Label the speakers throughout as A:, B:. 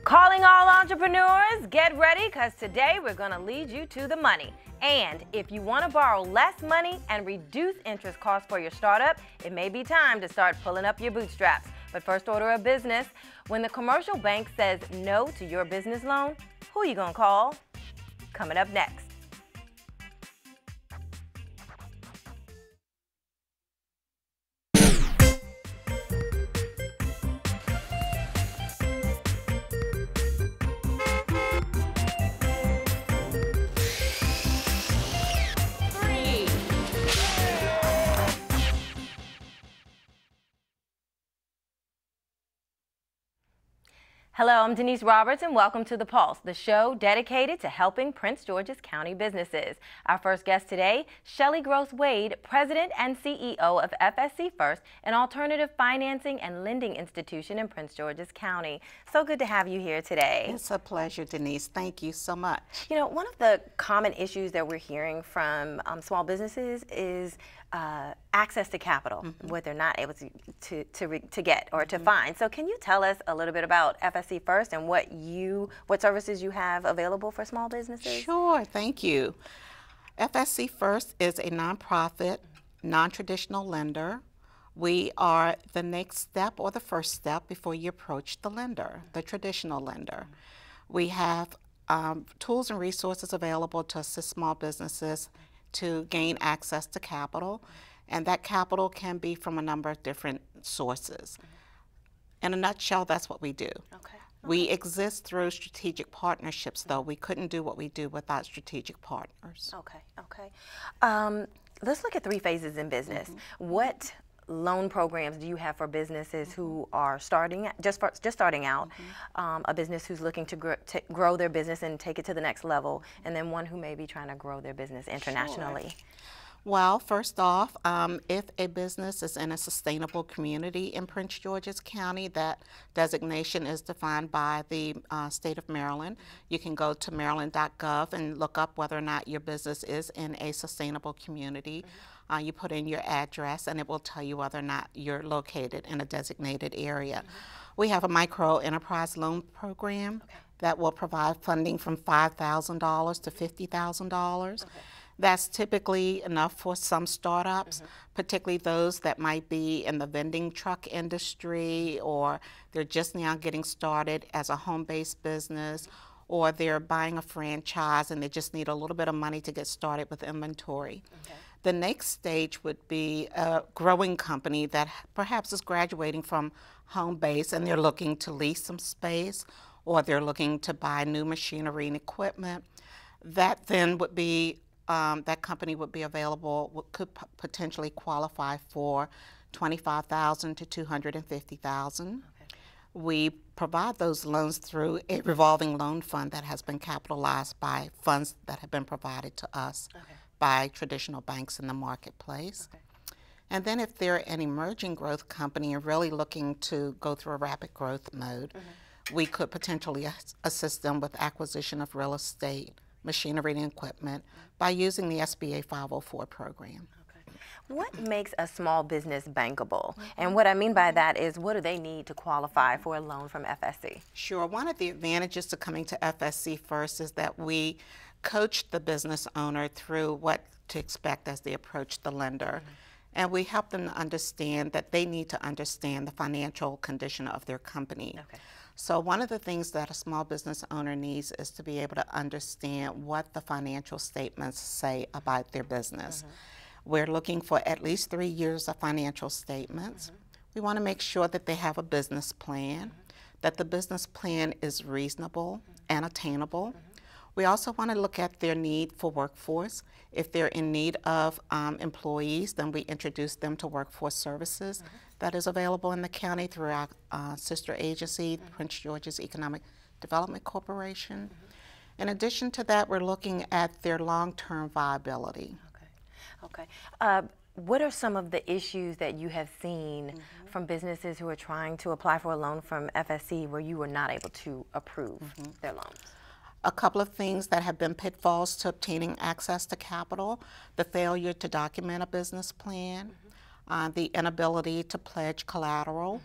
A: Calling all entrepreneurs, get ready because today we're going to lead you to the money. And if you want to borrow less money and reduce interest costs for your startup, it may be time to start pulling up your bootstraps. But first order of business, when the commercial bank says no to your business loan, who are you going to call? Coming up next. Hello, I'm Denise Roberts and welcome to The Pulse, the show dedicated to helping Prince George's County businesses. Our first guest today, Shelly Gross-Wade, President and CEO of FSC First, an alternative financing and lending institution in Prince George's County. So good to have you here today.
B: It's a pleasure, Denise. Thank you so much.
A: You know, one of the common issues that we're hearing from small businesses is access to capital, what they're not able to get or to find. So can you tell us a little bit about FSC First and what services you have available for small businesses?
B: Sure, thank you. FSC First is a nonprofit, non-traditional lender. We are the next step or the first step before you approach the lender, the traditional lender. We have tools and resources available to assist small businesses to gain access to capital, and that capital can be from a number of different sources. In a nutshell, that's what we do.
A: Okay.
B: We exist through strategic partnerships, though. We couldn't do what we do without strategic partners.
A: Okay, okay. Let's look at three phases in business. What loan programs do you have for businesses who are starting out, a business who's looking to grow their business and take it to the next level, and then one who may be trying to grow their business internationally?
B: Sure. Well, first off, if a business is in a sustainable community in Prince George's County, that designation is defined by the state of Maryland. You can go to maryland.gov and look up whether or not your business is in a sustainable community. You put in your address and it will tell you whether or not you're located in a designated area. We have a micro enterprise loan program that will provide funding from $5,000 to $50,000. That's typically enough for some startups, particularly those that might be in the vending truck industry, or they're just now getting started as a home-based business, or they're buying a franchise and they just need a little bit of money to get started with inventory. The next stage would be a growing company that perhaps is graduating from home base and they're looking to lease some space, or they're looking to buy new machinery and equipment. That then would be, that company would be available, could potentially qualify for $25,000 to $250,000. We provide those loans through a revolving loan fund that has been capitalized by funds that have been provided to us by traditional banks in the marketplace. And then if they're an emerging growth company and really looking to go through a rapid growth mode, we could potentially assist them with acquisition of real estate, machinery and equipment by using the SBA 504 program.
A: What makes a small business bankable? And what I mean by that is, what do they need to qualify for a loan from FSC?
B: Sure. One of the advantages to coming to FSC First is that we coach the business owner through what to expect as they approach the lender. And we help them to understand that they need to understand the financial condition of their company. So one of the things that a small business owner needs is to be able to understand what the financial statements say about their business. We're looking for at least 3 years of financial statements. We want to make sure that they have a business plan, that the business plan is reasonable and attainable. We also want to look at their need for workforce. If they're in need of employees, then we introduce them to workforce services that is available in the county through our sister agency, Prince George's Economic Development Corporation. In addition to that, we're looking at their long-term viability.
A: What are some of the issues that you have seen from businesses who are trying to apply for a loan from FSC where you were not able to approve their loans?
B: A couple of things that have been pitfalls to obtaining access to capital: the failure to document a business plan, the inability to pledge collateral,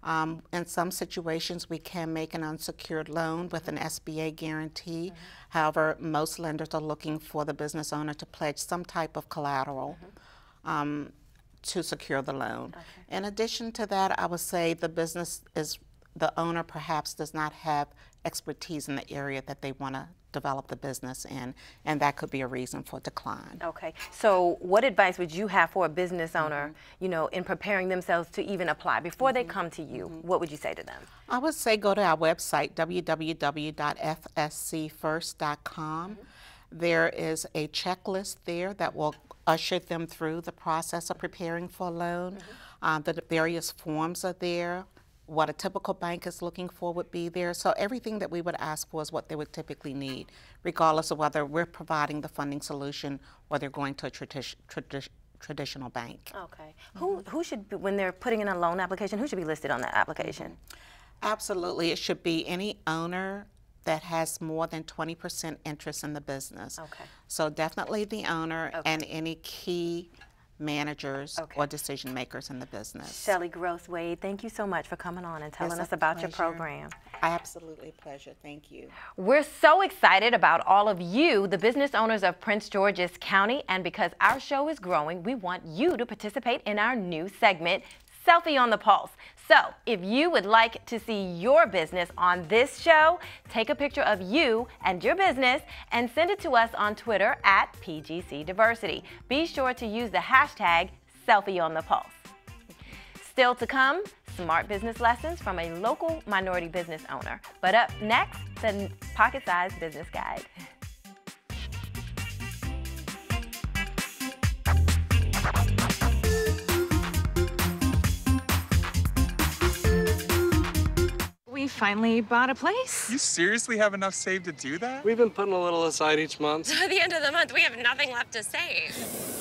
B: In some situations, we can make an unsecured loan with an SBA guarantee. However, most lenders are looking for the business owner to pledge some type of collateral to secure the loan. In addition to that, I would say the owner perhaps does not have expertise in the area that they want to develop the business in, and that could be a reason for decline.
A: Okay, so what advice would you have for a business owner, you know, in preparing themselves to even apply before they come to you? What would you say to them?
B: I would say go to our website, www.fscfirst.com. There is a checklist there that will usher them through the process of preparing for a loan. The various forms are there. What a typical bank is looking for would be there. So everything that we would ask for is what they would typically need, regardless of whether we're providing the funding solution or they're going to a traditional bank.
A: Okay. Who should be, when they're putting in a loan application, who should be listed on that application?
B: Absolutely. It should be any owner that has more than 20% interest in the business.
A: Okay.
B: So definitely the owner and any key managers or decision makers in the business.
A: Shelly Grosswade, thank you so much for coming on and telling us about your program.
B: Absolutely a pleasure. Thank you.
A: We're so excited about all of you, the business owners of Prince George's County, and because our show is growing, we want you to participate in our new segment, Selfie on the Pulse. So if you would like to see your business on this show, take a picture of you and your business and send it to us on Twitter at PGC Diversity. Be sure to use the hashtag #SelfieOnThePulse. Still to come, smart business lessons from a local minority business owner. But up next, the pocket-sized business guide.
C: We finally bought a place.
D: You seriously have enough saved to do that?
E: We've been putting a little aside each month.
F: So at the end of the month, we have nothing left to save.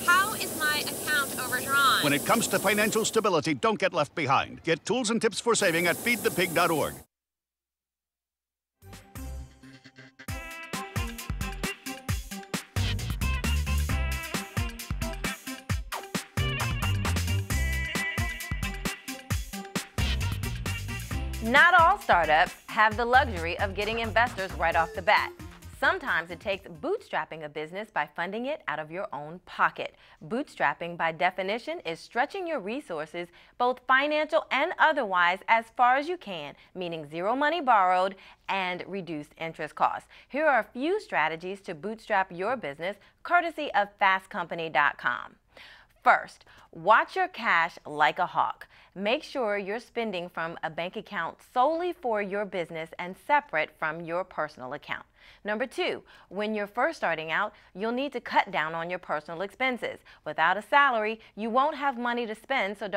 F: How is my account overdrawn?
G: When it comes to financial stability, don't get left behind. Get tools and tips for saving at feedthepig.org.
A: Not all startups have the luxury of getting investors right off the bat. Sometimes it takes bootstrapping a business by funding it out of your own pocket. Bootstrapping, by definition, is stretching your resources, both financial and otherwise, as far as you can, meaning zero money borrowed and reduced interest costs. Here are a few strategies to bootstrap your business, courtesy of fastcompany.com. First, watch your cash like a hawk. Make sure you're spending from a bank account solely for your business and separate from your personal account. Number two, when you're first starting out, you'll need to cut down on your personal expenses. Without a salary, you won't have money to spend, so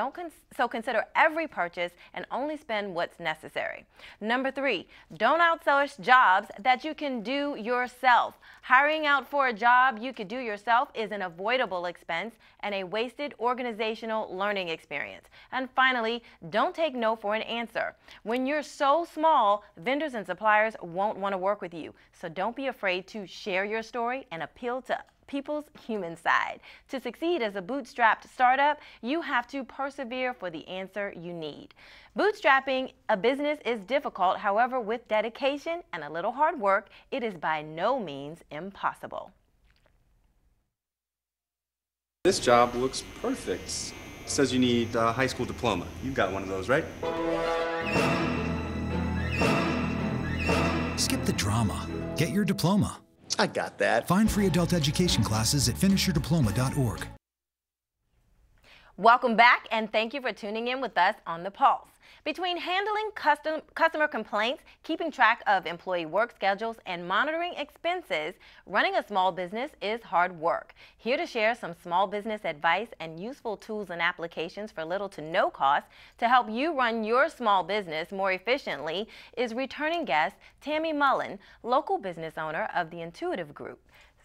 A: consider every purchase and only spend what's necessary. Number three, don't outsource jobs that you can do yourself. Hiring out for a job you could do yourself is an avoidable expense and a wasted organizational learning experience. And finally, don't take no for an answer. When you're so small, vendors and suppliers won't want to work with you. So don't be afraid to share your story and appeal to people's human side. To succeed as a bootstrapped startup, you have to persevere for the answer you need. Bootstrapping a business is difficult. However, with dedication and a little hard work, it is by no means impossible.
H: This job looks perfect. It says you need a high school diploma. You've got one of those, right?
I: Skip the drama. Get your diploma.
H: I got that.
I: Find free adult education classes at finishyourdiploma.org.
A: Welcome back, and thank you for tuning in with us on The Pulse. Between handling customer complaints, keeping track of employee work schedules, and monitoring expenses, running a small business is hard work. Here to share some small business advice and useful tools and applications for little to no cost to help you run your small business more efficiently is returning guest Tami Mullen, local business owner of the Intuitive Group.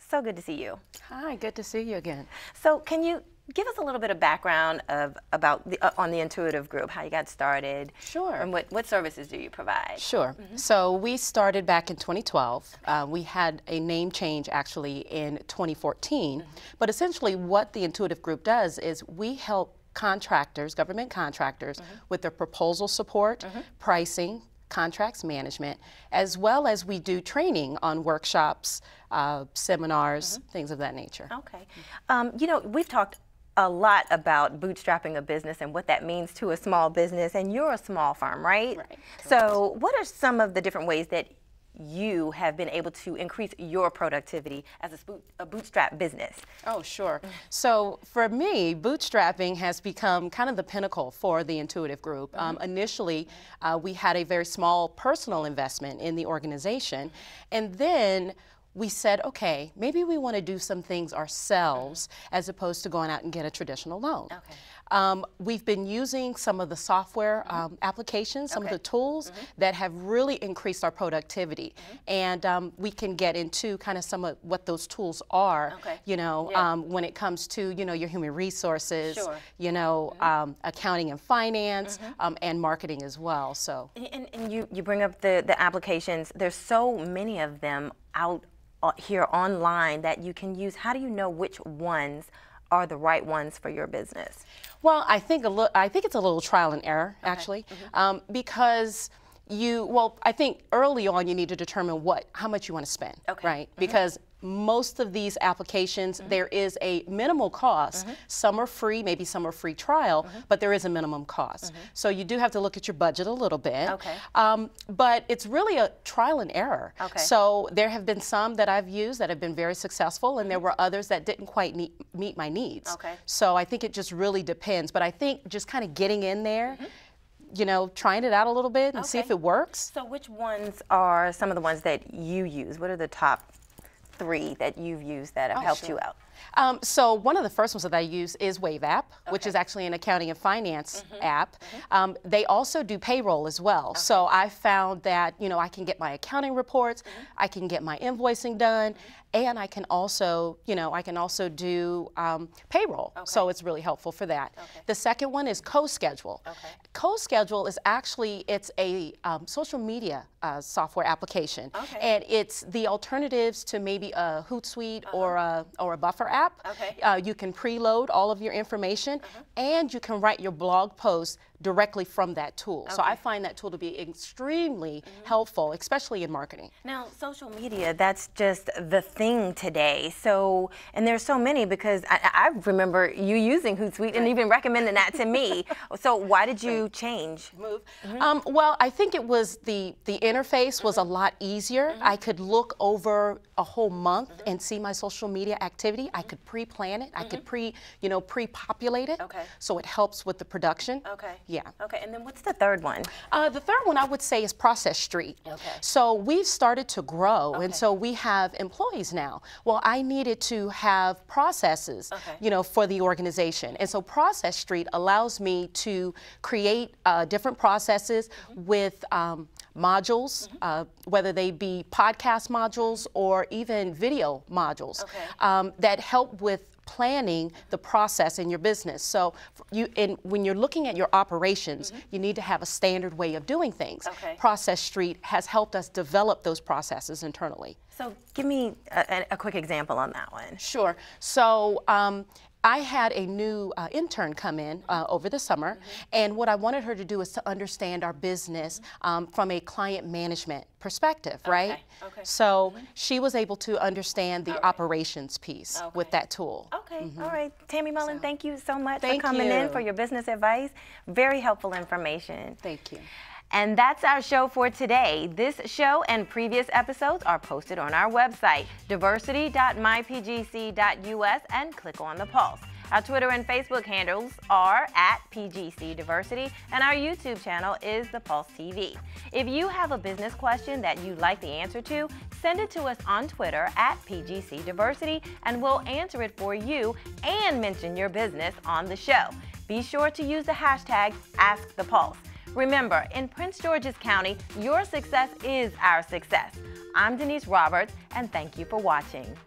A: So good to see you.
J: Hi, good to see you again.
A: So can you give us a little bit of background on the Intuitive Group, how you got started?
J: Sure.
A: And what services do you provide?
J: Sure. So we started back in 2012. We had a name change actually in 2014. But essentially what the Intuitive Group does is we help contractors, government contractors, with their proposal support, pricing, contracts management, as well as we do training on workshops, seminars, things of that nature.
A: Okay. You know, we've talked a lot about bootstrapping a business and what that means to a small business, and you're a small firm, right?
J: Right.
A: So what are some of the different ways that you have been able to increase your productivity as a bootstrap business?
J: Oh, sure. So for me, bootstrapping has become kind of the pinnacle for the Intuitive Group. Initially, we had a very small personal investment in the organization, and then we said, okay, maybe we want to do some things ourselves as opposed to going out and get a traditional loan.
A: Okay.
J: We've been using some of the software applications, some of the tools that have really increased our productivity. And we can get into kind of some of what those tools are, you know, when it comes to, you know, your human resources, you know, accounting and finance, and marketing as well. So.
A: And you bring up the applications. There's so many of them out here online that you can use. How do you know which ones are the right ones for your business?
J: Well, I think it's a little trial and error, actually, because I think early on you need to determine how much you want to spend, right? Because most of these applications, there is a minimal cost. Some are free, maybe some are free trial, but there is a minimum cost. So you do have to look at your budget a little bit. But it's really a trial and error. So there have been some that I've used that have been very successful, and there were others that didn't quite meet my needs. So I think it just really depends. But I think just kind of getting in there, you know, trying it out a little bit and see if it works.
A: So which ones are some of the ones that you use? What are the top 3 that you've used that have helped you out?
J: So one of the first ones that I use is Wave app, which is actually an accounting and finance app. They also do payroll as well. So I found that, you know, I can get my accounting reports, I can get my invoicing done, and I can also, you know, do payroll. So it's really helpful for that. The second one is CoSchedule. CoSchedule is actually, it's a social media software application, and it's the alternatives to maybe a Hootsuite or a Buffer app. You can preload all of your information, and you can write your blog posts directly from that tool. So I find that tool to be extremely helpful, especially in marketing.
A: Now, social media, that's just the thing today. So, and there's so many, because I remember you using Hootsuite and even recommending that to me. So why did you change?
J: Well, I think it was the interface was a lot easier. I could look over a whole month and see my social media activity. I could pre-plan it. I could pre-populate it. So it helps with the production. Yeah.
A: Okay, and then what's the third one?
J: The third one I would say is Process Street. So we've started to grow, and so we have employees now. Well, I needed to have processes, you know, for the organization, and so Process Street allows me to create different processes with modules, whether they be podcast modules or even video modules that help with planning the process in your business. So when you're looking at your operations, you need to have a standard way of doing things. Process Street has helped us develop those processes internally.
A: So give me a quick example on that one.
J: Sure. So I had a new intern come in over the summer, and what I wanted her to do is to understand our business from a client management perspective, right? So she was able to understand the operations piece with that tool.
A: All right. Tami Mullen, thank you so much for coming in for your business advice. Very helpful information.
J: Thank you.
A: And that's our show for today. This show and previous episodes are posted on our website, diversity.mypgc.us, and click on the pulse. Our Twitter and Facebook handles are @PGCDiversity, and our YouTube channel is The Pulse TV. If you have a business question that you'd like the answer to, send it to us on Twitter @PGCDiversity, and we'll answer it for you and mention your business on the show. Be sure to use the hashtag #AskThePulse. Remember, in Prince George's County, your success is our success. I'm Denise Roberts, and thank you for watching.